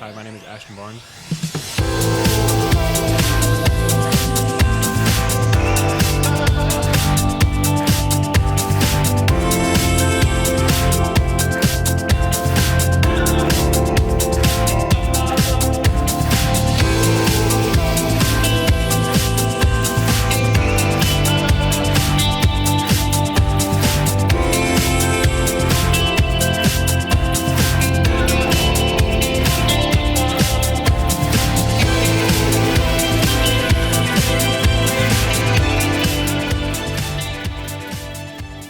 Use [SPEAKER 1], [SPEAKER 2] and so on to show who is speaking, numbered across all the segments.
[SPEAKER 1] Hi, my name is Austen Barnes.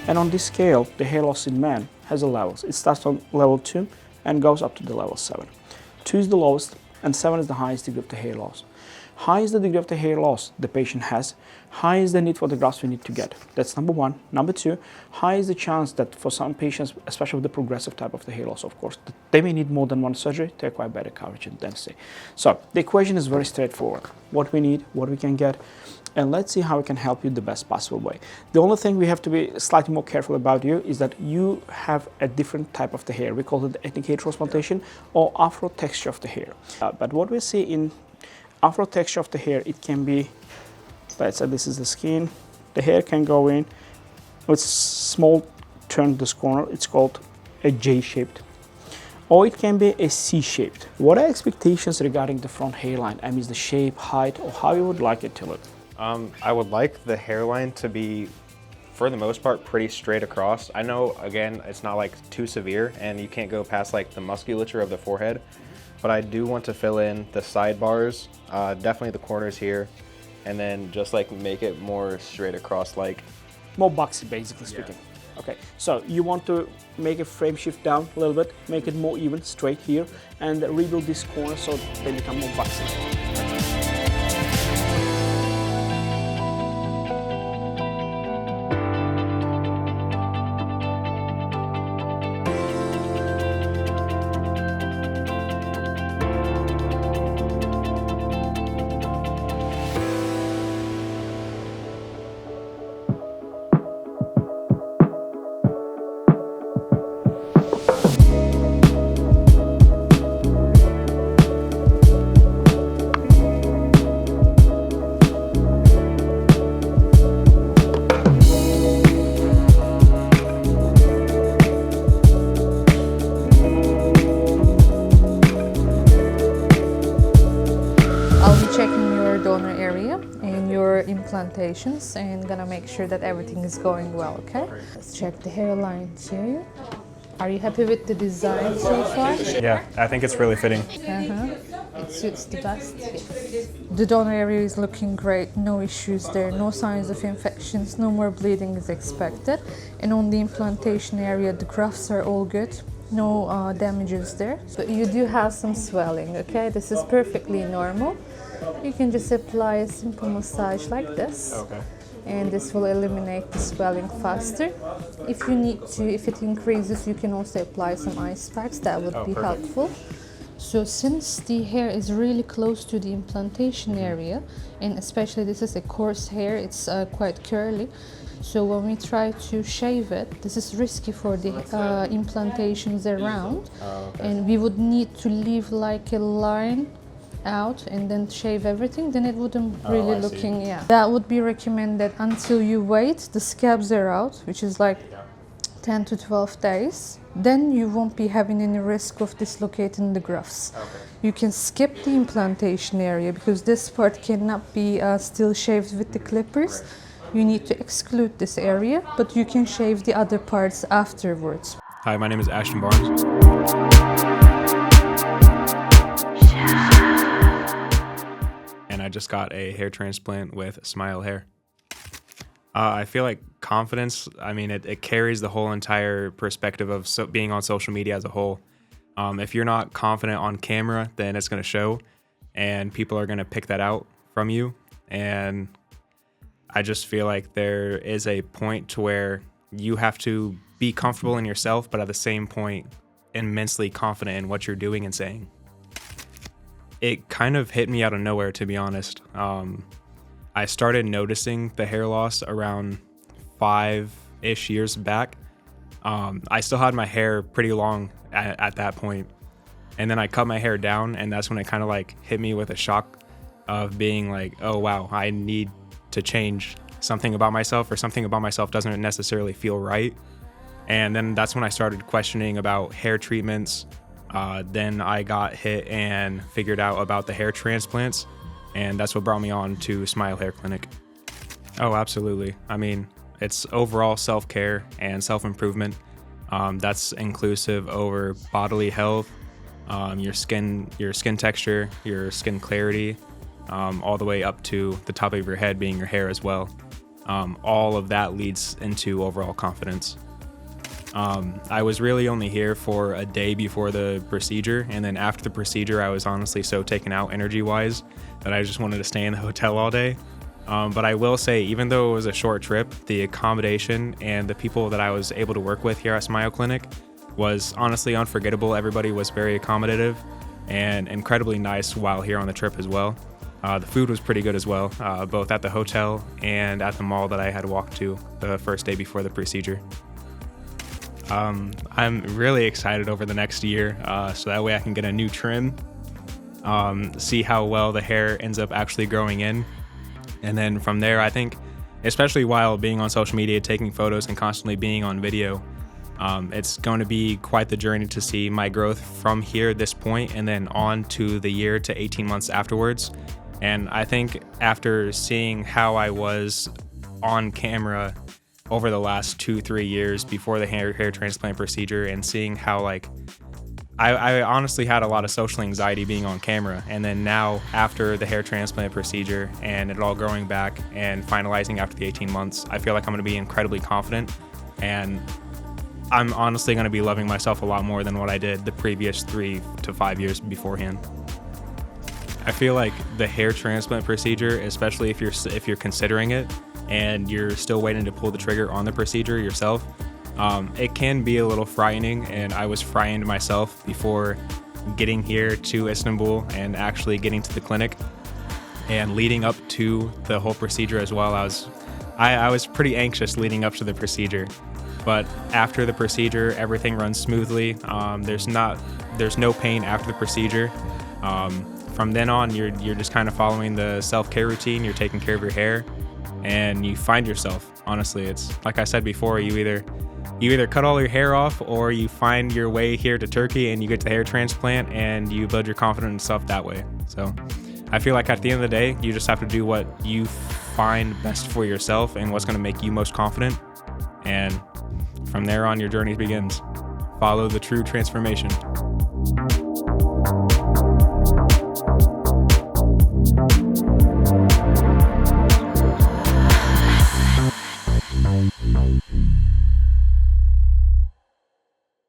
[SPEAKER 2] And on this scale, the hair loss in men has a levels. It starts on level 2 and goes up to the level 7. 2 is the lowest and 7 is the highest degree of the hair loss. High is the degree of the hair loss the patient has. High is the need for the grafts we need to get. That's number 1. Number 2, high is the chance that for some patients, especially with the progressive type of the hair loss, of course, they may need more than one surgery to acquire better coverage and density. So the equation is very straightforward. What we need, what we can get, and let's see how we can help you the best possible way. The only thing we have to be slightly more careful about you is that you have a different type of the hair. We call it the ethnic hair transplantation or afro texture of the hair. But what we see in afro texture of the hair, it can be, let's say this is the skin, the hair can go in with small turn this corner, it's called a J-shaped, or it can be a C-shaped. What are expectations regarding the front hairline? I mean the shape, height, or how you would like it to look?
[SPEAKER 1] I would like the hairline to be, for the most part, pretty straight across. I know, again, it's not like too severe and you can't go past like the musculature of the forehead, but I do want to fill in the sidebars, definitely the corners here, and then just like make it more straight across, like
[SPEAKER 2] more boxy, basically speaking. Yeah. Okay, so you want to make a frame shift down a little bit, make it more even, straight here, and rebuild these corners so they become more boxy.
[SPEAKER 3] Implantations and gonna make sure that everything is going well, okay? Let's check the hairline too. Are you happy with the design so far?
[SPEAKER 1] Yeah, I think it's really fitting.
[SPEAKER 3] It suits the best. Yes. The donor area is looking great, no issues there, no signs of infections, no more bleeding is expected. And on the implantation area, the grafts are all good. No damages there. But you do have some swelling, okay? This is perfectly normal. You can just apply a simple massage like this.
[SPEAKER 1] Okay.
[SPEAKER 3] And this will eliminate the swelling faster. If you need to, if it increases, you can also apply some ice packs. That would be helpful. So since the hair is really close to the implantation area, and especially this is a coarse hair, it's quite curly. So when we try to shave it, this is risky for the implantations around. And we would need to leave like a line out and then shave everything, then it wouldn't really looking, yeah. That would be recommended until you wait, the scabs are out, which is like 10 to 12 days. Then you won't be having any risk of dislocating the grafts. Okay. You can skip the implantation area because this part cannot be still shaved with the clippers. Right. You need to exclude this area, but you can shave the other parts afterwards.
[SPEAKER 1] Hi, my name is Austen Barnes. I just got a hair transplant with Smile Hair. I feel like confidence, I mean, it carries the whole entire perspective of being on social media as a whole. If you're not confident on camera, then it's going to show, and people are going to pick that out from you. And I just feel like there is a point to where you have to be comfortable in yourself, but at the same point, immensely confident in what you're doing and saying. It kind of hit me out of nowhere, to be honest. I started noticing the hair loss around 5-ish years back. I still had my hair pretty long at that point. And then I cut my hair down, and that's when it kind of like hit me with a shock of being like, oh wow, I need to change something about myself, or something about myself doesn't necessarily feel right. And then that's when I started questioning about hair treatments. Then I got hit and figured out about the hair transplants, and that's what brought me on to Smile Hair Clinic. Oh, absolutely. I mean, it's overall self-care and self-improvement. That's inclusive over bodily health, your skin texture, your skin clarity, all the way up to the top of your head being your hair as well. All of that leads into overall confidence. I was really only here for a day before the procedure, and then after the procedure I was honestly so taken out energy-wise that I just wanted to stay in the hotel all day. But I will say, even though it was a short trip, the accommodation and the people that I was able to work with here at Smile Clinic was honestly unforgettable. Everybody was very accommodative and incredibly nice while here on the trip as well. The food was pretty good as well, both at the hotel and at the mall that I had walked to the first day before the procedure. I'm really excited over the next year, so that way I can get a new trim, see how well the hair ends up actually growing in. And then from there, I think, especially while being on social media, taking photos and constantly being on video, it's going to be quite the journey to see my growth from here, this point, and then on to the year to 18 months afterwards. And I think after seeing how I was on camera over the last 2-3 years before the hair transplant procedure, and seeing how like I honestly had a lot of social anxiety being on camera, and then now after the hair transplant procedure and it all growing back and finalizing after the 18 months, I feel like I'm going to be incredibly confident, and I'm honestly going to be loving myself a lot more than what I did the previous 3 to 5 years beforehand. I feel like the hair transplant procedure, especially if you're considering it and you're still waiting to pull the trigger on the procedure yourself, it can be a little frightening, and I was frightened myself before getting here to Istanbul and actually getting to the clinic, and leading up to the whole procedure as well. I was pretty anxious leading up to the procedure, but after the procedure, everything runs smoothly. There's no pain after the procedure. From then on, you're just kind of following the self-care routine. You're taking care of your hair, and you find yourself. Honestly, it's like I said before, you either cut all your hair off, or you find your way here to Turkey and you get the hair transplant and you build your confidence in yourself that way. So I feel like at the end of the day, you just have to do what you find best for yourself and what's going to make you most confident. And from there on, your journey begins. Follow the true transformation.